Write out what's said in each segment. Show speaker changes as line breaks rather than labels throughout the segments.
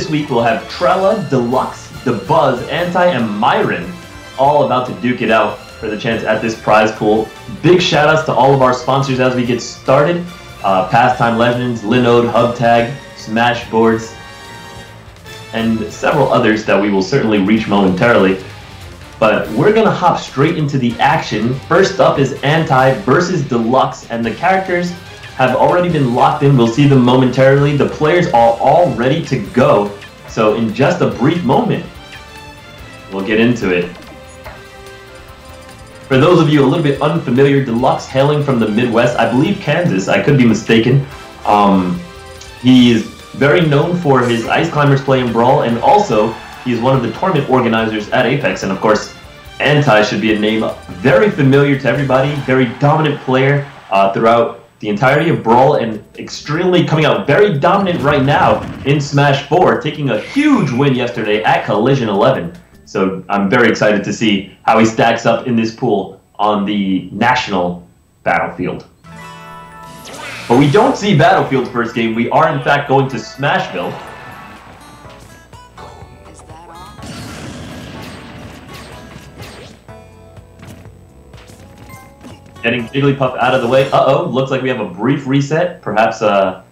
this week we'll have Trella, DeLux, DeBuzz, Anti, and Myron all about to duke it out for the chance at this prize pool. Big shout outs to all of our sponsors as we get started. Pastime Legends, Linode, Hubtag, Smashboards, and several others that we will certainly reach momentarily. But we're going to hop straight into the action. First up is Anti versus DeLux, and the characters have already been locked in. We'll see them momentarily. The players are all ready to go. So in just a brief moment, we'll get into it. For those of you a little bit unfamiliar, DeLux hailing from the Midwest, I believe Kansas, I could be mistaken. He is very known for his Ice Climbers play in Brawl, and also he is one of the tournament organizers at Apex. And of course, Anti should be a name very familiar to everybody, very dominant player throughout the entirety of Brawl, and extremely coming out very dominant right now in Smash 4, taking a huge win yesterday at Collision 11. So I'm very excited to see how he stacks up in this pool on the national battlefield. But we don't see Battlefield's first game. We are in fact going to Smashville. Getting Jigglypuff out of the way. Uh-oh, looks like we have a brief reset. Perhaps a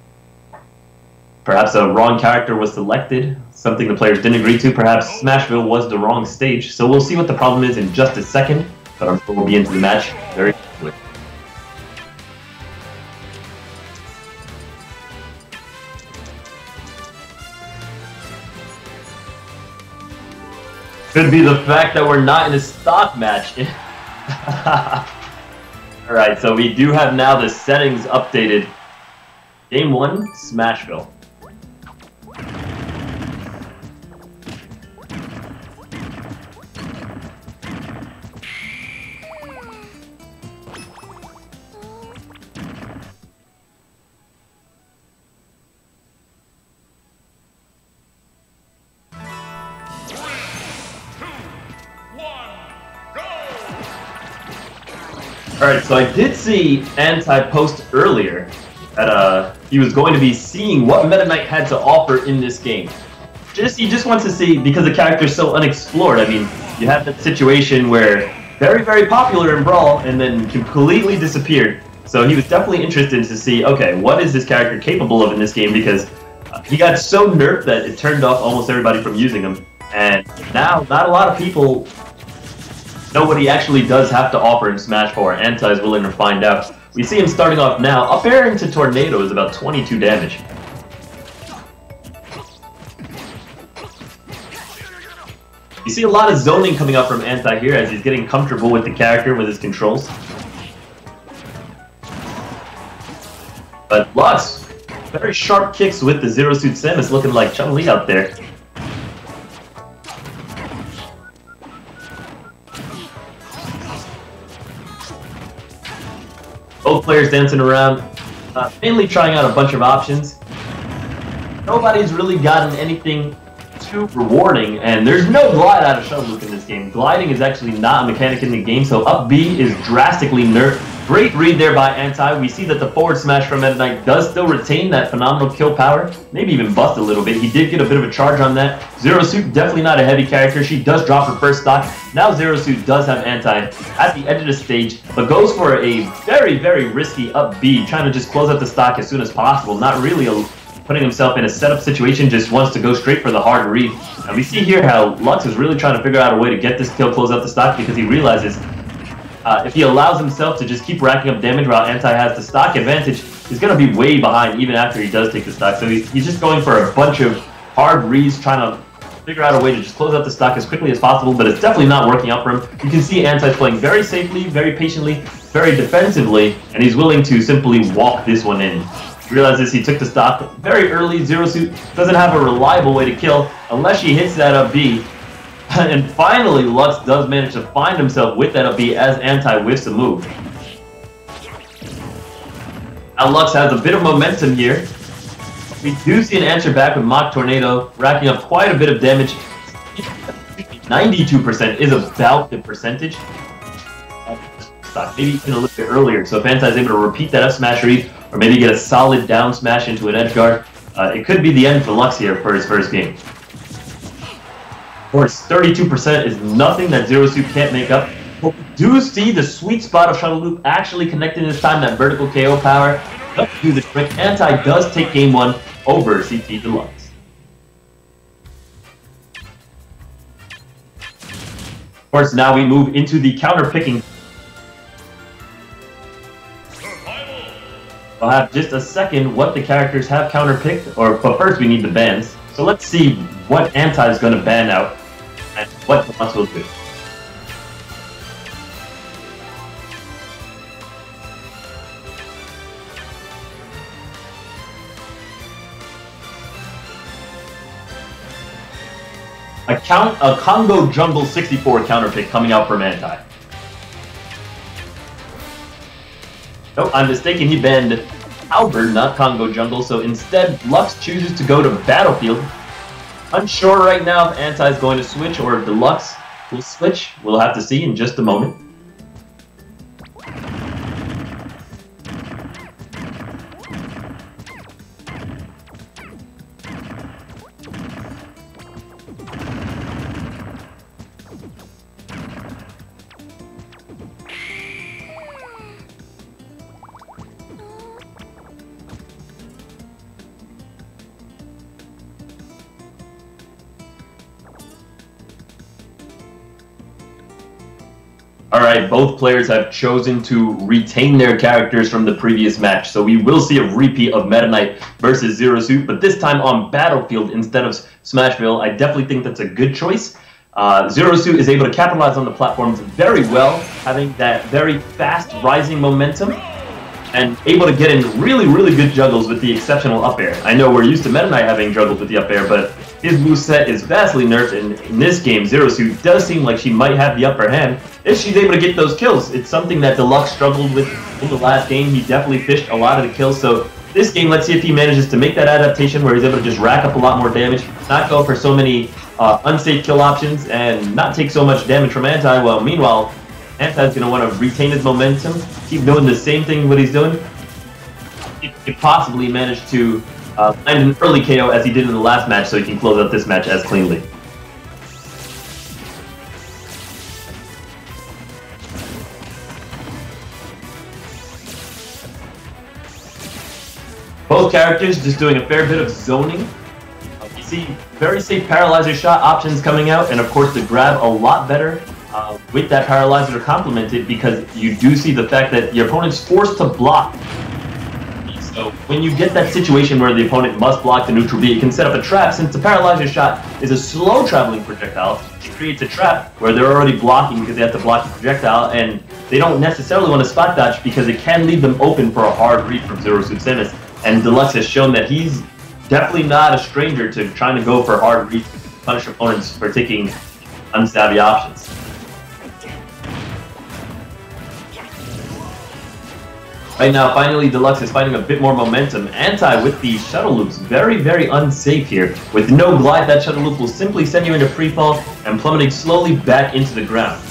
wrong character was selected. Something the players didn't agree to. Perhaps Smashville was the wrong stage. So we'll see what the problem is in just a second. But I'm sure we'll be into the match very quickly. Could be the fact that we're not in a stock match. Alright, so we do have now the settings updated. Game 1, Smashville. Alright, so I did see Anti post earlier that he was going to be seeing what Meta Knight had to offer in this game. He just wants to see, because the character's so unexplored. I mean, you have that situation where very, very popular in Brawl and then completely disappeared. So he was definitely interested to see, okay, what is this character capable of in this game, because he got so nerfed that it turned off almost everybody from using him. And now, not a lot of people know what he actually does have to offer in Smash 4. Anti is willing to find out. We see him starting off now. Up air into Tornado is about 22 damage. You see a lot of zoning coming up from Anti here as he's getting comfortable with the character, with his controls. But Lux, very sharp kicks with the Zero Suit Samus, looking like Chun-Li out there. Both players dancing around, mainly trying out a bunch of options. Nobody's really gotten anything too rewarding, and there's no glide out of Shuttle Loop in this game. Gliding is actually not a mechanic in the game, so up B is drastically nerfed. Great read there by Anti. We see that the forward smash from Meta Knight does still retain that phenomenal kill power, maybe even bust a little bit. He did get a bit of a charge on that. Zero Suit, definitely not a heavy character. She does drop her first stock. Now Zero Suit does have Anti at the edge of the stage, but goes for a very, very risky up B, trying to just close out the stock as soon as possible. Not really putting himself in a setup situation, just wants to go straight for the hard read. And we see here how Lux is really trying to figure out a way to get this kill, close out the stock, because he realizes if he allows himself to just keep racking up damage while Anti has the stock advantage, he's going to be way behind even after he does take the stock. So he's just going for a bunch of hard reads, trying to figure out a way to just close out the stock as quickly as possible, but it's definitely not working out for him. You can see Anti's playing very safely, very patiently, very defensively, and he's willing to simply walk this one in. He realizes he took the stock very early. Zero Suit doesn't have a reliable way to kill unless she hits that up B. And finally, Lux does manage to find himself with that up B as Anti whiffs a move. Now Lux has a bit of momentum here. We do see an answer back with Mach Tornado, racking up quite a bit of damage. 92% is about the percentage. Maybe even a little bit earlier. So if Anti is able to repeat that up smash read, or maybe get a solid down smash into an edge guard, it could be the end for DeLux here for his first game. Of course, 32% is nothing that Zero Suit can't make up. But we do see the sweet spot of Shuttle Loop actually connecting this time, that vertical KO power. Does do the trick. Anti does take game 1 over CT DeLux. Of course, now we move into the counter picking. I'll have just a second what the characters have counter picked, but first we need the bans. So let's see what Anti is going to ban out and what DeLux will do. A Congo Jungle 64 counter pick coming out from Anti. Nope, I'm mistaken, he banned Albert, not Congo Jungle, so instead DeLux chooses to go to Battlefield. Unsure right now if Anti is going to switch or if DeLux will switch. We'll have to see in just a moment. Alright, both players have chosen to retain their characters from the previous match, so we will see a repeat of Meta Knight versus Zero Suit, but this time on Battlefield instead of Smashville. I definitely think that's a good choice. Zero Suit is able to capitalize on the platforms very well, having that very fast rising momentum, and able to get in really, really good juggles with the exceptional up air. I know we're used to Meta Knight having juggled with the up air, but his moveset is vastly nerfed, and in this game, Zero Suit does seem like she might have the upper hand if she's able to get those kills. It's something that DeLux struggled with in the last game. He definitely fished a lot of the kills, so this game, let's see if he manages to make that adaptation where he's able to just rack up a lot more damage, not go for so many unsafe kill options, and not take so much damage from Anti. Well, meanwhile, Anti's going to want to retain his momentum, keep doing the same thing what he's doing. He could possibly manage to land an early KO as he did in the last match, so he can close out this match as cleanly. Both characters just doing a fair bit of zoning. You see very safe paralyzer shot options coming out, and of course the grab a lot better with that paralyzer complemented, because you do see the fact that your opponent's forced to block. So when you get that situation where the opponent must block the neutral B, it can set up a trap. Since the paralyzer shot is a slow traveling projectile, it creates a trap where they're already blocking because they have to block the projectile, and they don't necessarily want to spot dodge because it can leave them open for a hard read from Zero Suit Samus. And DeLux has shown that he's definitely not a stranger to trying to go for hard reads to punish opponents for taking unsavvy options. Right now, finally, DeLux is finding a bit more momentum. Anti with the shuttle loops, very, very unsafe here. With no glide, that shuttle loop will simply send you into free fall and plummeting slowly back into the ground.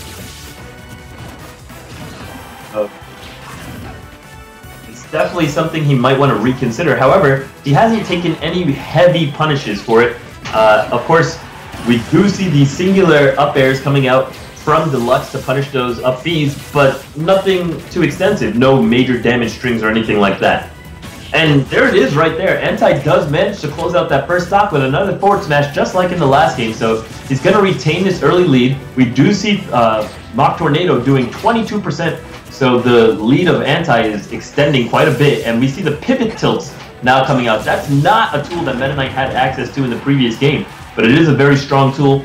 It's definitely something he might want to reconsider. However, he hasn't taken any heavy punishes for it. Of course, we do see the singular up airs coming out from DeLux to punish those up Bs, but nothing too extensive, no major damage strings or anything like that. And there it is right there. Anti does manage to close out that first stock with another forward smash just like in the last game, so he's going to retain this early lead. We do see Mach Tornado doing 22%, so the lead of Anti is extending quite a bit, and we see the pivot tilts now coming out. That's not a tool that Meta Knight had access to in the previous game, but it is a very strong tool.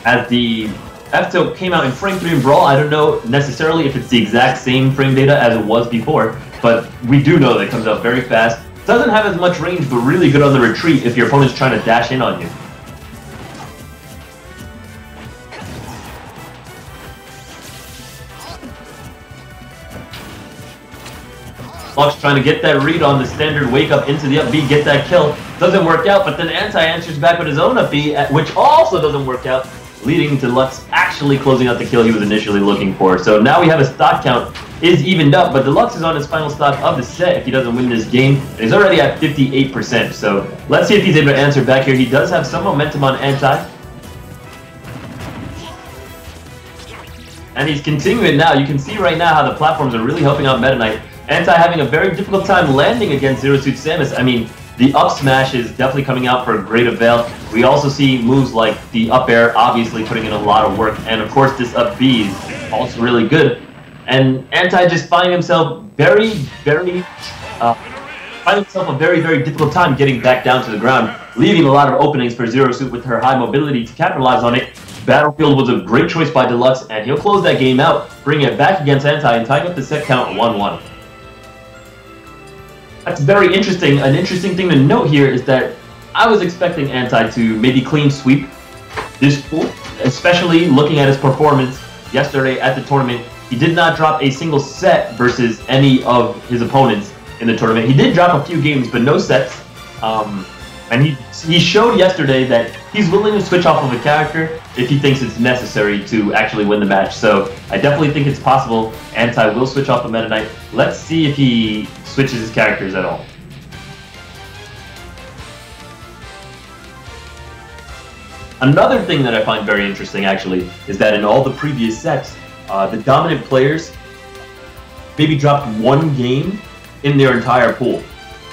As the F-tilt came out in frame 3 in Brawl, I don't know necessarily if it's the exact same frame data as it was before, but we do know that it comes out very fast. Doesn't have as much range, but really good on the retreat if your opponent's trying to dash in on you. DeLux trying to get that read on the standard wake up into the up B, get that kill. Doesn't work out, but then Anti answers back with his own up B, which also doesn't work out. leading to DeLux actually closing out the kill he was initially looking for. So now we have a stock count is evened up, but DeLux is on his final stock of the set if he doesn't win this game. And he's already at 58%, so let's see if he's able to answer back here. He does have some momentum on Anti. And he's continuing it now. You can see right now how the platforms are really helping out Meta Knight. Anti having a very difficult time landing against Zero Suit Samus. I mean, the up smash is definitely coming out for great avail. We also see moves like the up air, obviously putting in a lot of work. And of course, this up B is also really good. And Anti just finding himself a very, very difficult time getting back down to the ground, leaving a lot of openings for Zero Suit with her high mobility to capitalize on it. Battlefield was a great choice by DeLux, and he'll close that game out, bringing it back against Anti and tying up the set count 1-1. That's very interesting. An interesting thing to note here is that I was expecting Anti to maybe clean sweep this pool, especially looking at his performance yesterday at the tournament. He did not drop a single set versus any of his opponents in the tournament. He did drop a few games, but no sets. And he showed yesterday that he's willing to switch off of a character if he thinks it's necessary to actually win the match. So I definitely think it's possible Anti will switch off of Meta Knight. Let's see if he switches his characters at all. Another thing that I find very interesting, actually, is that in all the previous sets, the dominant players maybe dropped one game in their entire pool.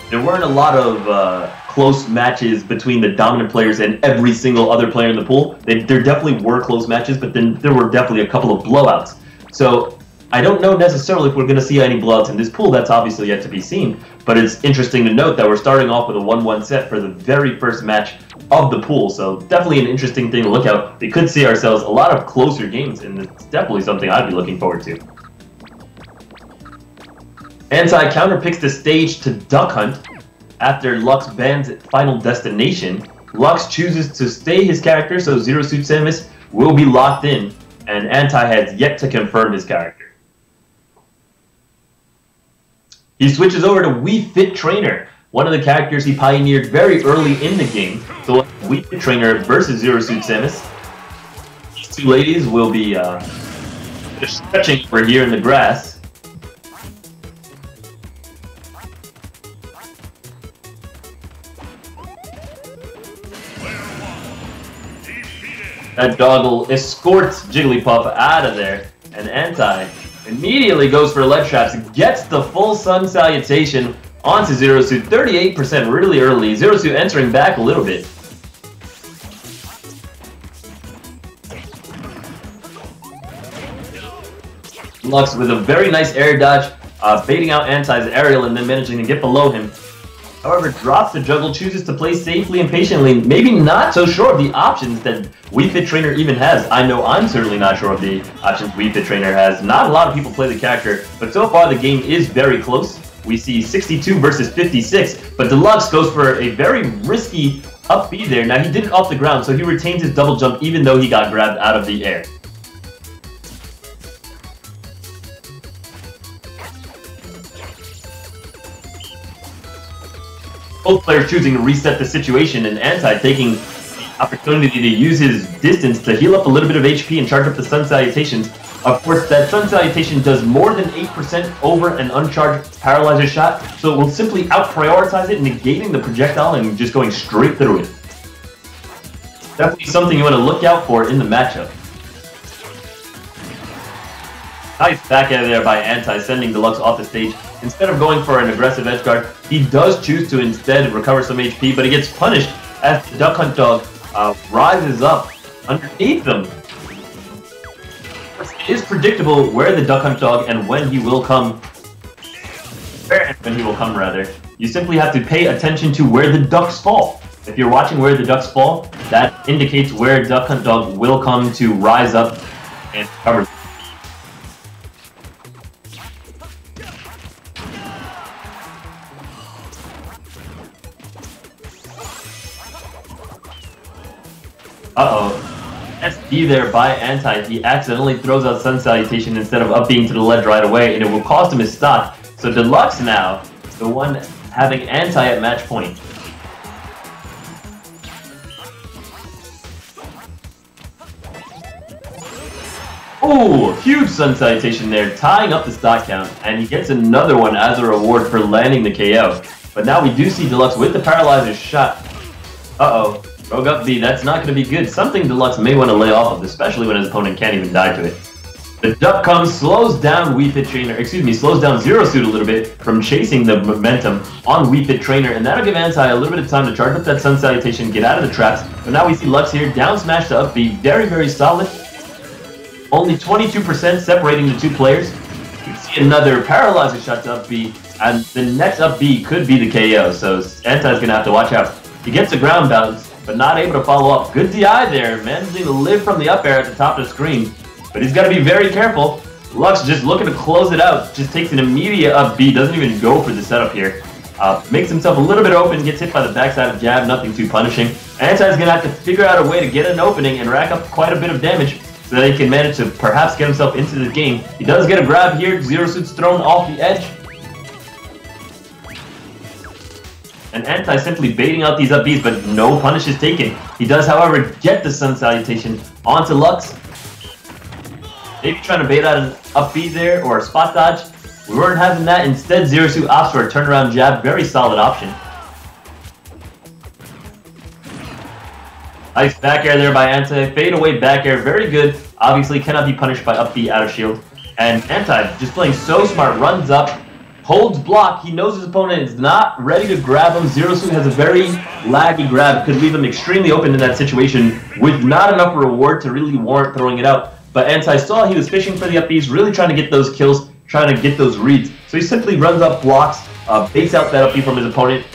There weren't a lot of close matches between the dominant players and every single other player in the pool. There definitely were close matches, but then there were definitely a couple of blowouts. So I don't know necessarily if we're going to see any blowouts in this pool. That's obviously yet to be seen. But it's interesting to note that we're starting off with a 1-1 set for the very first match of the pool. So definitely an interesting thing to look out. We could see ourselves a lot of closer games, and it's definitely something I'd be looking forward to. Anti counterpicks the stage to Duck Hunt. After Lux bans Final Destination, Lux chooses to stay his character, so Zero Suit Samus will be locked in, and Anti has yet to confirm his character. He switches over to Wii Fit Trainer, one of the characters he pioneered very early in the game. So Wii Fit Trainer versus Zero Suit Samus. These two ladies will be stretching over here in the grass. That dog will escort Jigglypuff out of there, and Anti immediately goes for ledge traps, gets the full Sun Salutation onto Zero Suit, 38% really early. Zero Suit entering back a little bit. Lux with a very nice air dodge, baiting out Anti's aerial and then managing to get below him. However, drops the juggle, chooses to play safely and patiently, maybe not so sure of the options that Wii Fit Trainer even has. I know I'm certainly not sure of the options Wii Fit Trainer has. Not a lot of people play the character, but so far the game is very close. We see 62 versus 56, but DeLux goes for a very risky up B there. Now he did it off the ground, so he retains his double jump even though he got grabbed out of the air. Both players choosing to reset the situation, and Anti taking the opportunity to use his distance to heal up a little bit of HP and charge up the Sun Salutations. Of course, that Sun Salutation does more than 8% over an uncharged Paralyzer shot, so it will simply out-prioritize it, negating the projectile and just going straight through it. Definitely something you want to look out for in the matchup. Nice back out of there by Anti, sending DeLux off the stage. Instead of going for an aggressive edge guard, he does choose to instead recover some HP, but he gets punished as the Duck Hunt dog rises up underneath them. It is predictable where the Duck Hunt dog and when he will come. Rather. You simply have to pay attention to where the ducks fall. If you're watching where the ducks fall, that indicates where Duck Hunt dog will come to rise up and cover. Uh-oh. SD there by Anti. He accidentally throws out Sun Salutation instead of up being to the ledge right away, and it will cost him his stock. So DeLux now, the one having Anti at match point. Ooh, huge sun salutation there, tying up the stock count, and he gets another one as a reward for landing the KO. But now we do see DeLux with the paralyzer shot. Uh-oh, rogue up B, that's not going to be good. Something DeLux may want to lay off of, especially when his opponent can't even die to it. The duck comes, slows down slows down Zero Suit a little bit from chasing the momentum on Wii Fit Trainer, and that'll give Anti a little bit of time to charge up that sun salutation, get out of the traps. But now we see Lux here, down smash to up B, very, very solid. Only 22% separating the two players. We see another paralyzer shot to up B, and the next up B could be the KO, so Anti's gonna have to watch out. He gets a ground bounce, but not able to follow up. Good DI there, managing to live from the up air at the top of the screen. But he's got to be very careful. Lux just looking to close it out, just takes an immediate up B, doesn't even go for the setup here. Makes himself a little bit open, gets hit by the backside of jab, nothing too punishing. Anti's going to have to figure out a way to get an opening and rack up quite a bit of damage so that he can manage to perhaps get himself into the game. He does get a grab here, Zero Suit's thrown off the edge. And Anti simply baiting out these up Bs, but no punish is taken. He does, however, get the sun salutation onto Lux. Maybe trying to bait out an up B there or a spot dodge. We weren't having that. Instead, Zero Suit opts for a turnaround jab. Very solid option. Nice back air there by Anti. Fade away back air. Very good. Obviously cannot be punished by up B out of shield. And Anti, just playing so smart, runs up, holds block. He knows his opponent is not ready to grab him. Zero Suit has a very laggy grab. Could leave him extremely open in that situation with not enough reward to really warrant throwing it out. But Anti saw he was fishing for the up Bs, really trying to get those kills, trying to get those reads. So he simply runs up, blocks, baits out that up B from his opponent,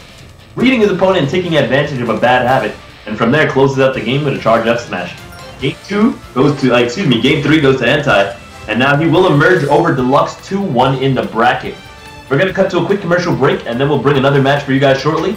reading his opponent and taking advantage of a bad habit. And from there, closes out the game with a charge F smash. Game 3 goes to Anti. And now he will emerge over DeLux 2-1 in the bracket. We're going to cut to a quick commercial break, and then we'll bring another match for you guys shortly.